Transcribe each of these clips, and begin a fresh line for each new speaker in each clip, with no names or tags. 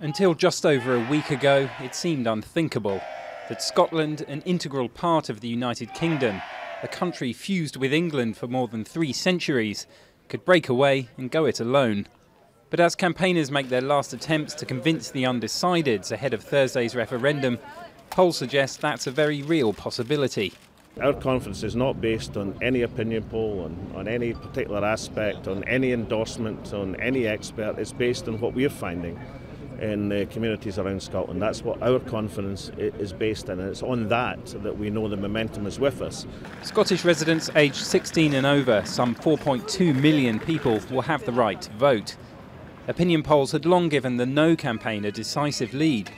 Until just over a week ago, it seemed unthinkable that Scotland, an integral part of the United Kingdom, a country fused with England for more than 3 centuries, could break away and go it alone. But as campaigners make their last attempts to convince the undecideds ahead of Thursday's referendum, polls suggest that's a very real possibility.
Our confidence is not based on any opinion poll, on any particular aspect, on any endorsement, on any expert. It's based on what we're finding in the communities around Scotland. That's what our confidence is based on, and it's on that we know the momentum is with us.
Scottish residents aged 16 and over, some 4.2 million people, will have the right to vote. Opinion polls had long given the No campaign a decisive lead,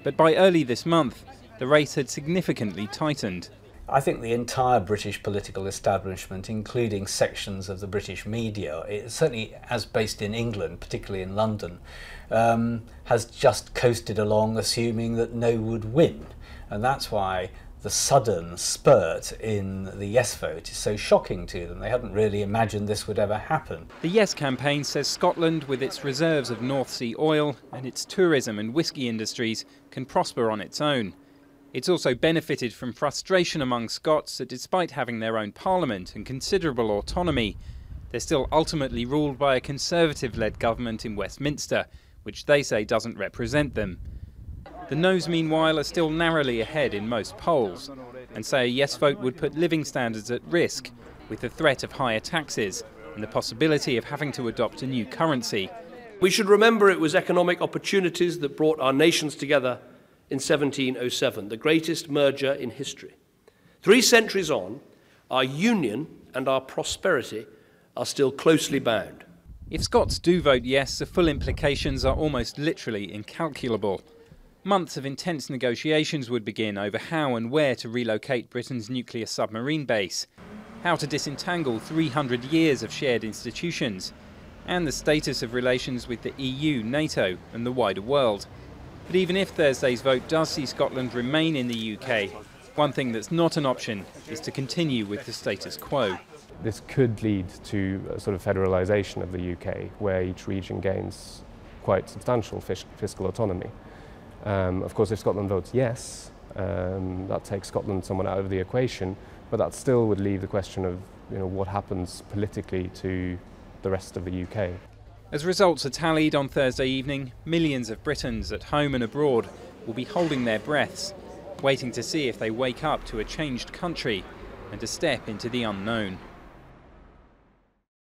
but by early this month, the race had significantly tightened.
I think the entire British political establishment, including sections of the British media, certainly as based in England, particularly in London, has just coasted along assuming that No would win. And that's why the sudden spurt in the Yes vote is so shocking to them. They hadn't really imagined this would ever happen.
The Yes campaign says Scotland, with its reserves of North Sea oil and its tourism and whisky industries, can prosper on its own. It's also benefited from frustration among Scots that despite having their own parliament and considerable autonomy, they're still ultimately ruled by a Conservative-led government in Westminster, which they say doesn't represent them. The No's, meanwhile, are still narrowly ahead in most polls, and say a Yes vote would put living standards at risk, with the threat of higher taxes and the possibility of having to adopt a new currency.
We should remember it was economic opportunities that brought our nations together in 1707, the greatest merger in history. 3 centuries on, our union and our prosperity are still closely bound.
If Scots do vote yes, the full implications are almost literally incalculable. Months of intense negotiations would begin over how and where to relocate Britain's nuclear submarine base, how to disentangle 300 years of shared institutions, and the status of relations with the EU, NATO and the wider world. But even if Thursday's vote does see Scotland remain in the UK, one thing that's not an option is to continue with the status quo.
This could lead to a sort of federalisation of the UK, where each region gains quite substantial fiscal autonomy. Of course, if Scotland votes yes, that takes Scotland somewhat out of the equation, but that still would leave the question of what happens politically to the rest of the UK.
As results are tallied on Thursday evening, millions of Britons at home and abroad will be holding their breaths, waiting to see if they wake up to a changed country and to step into the unknown.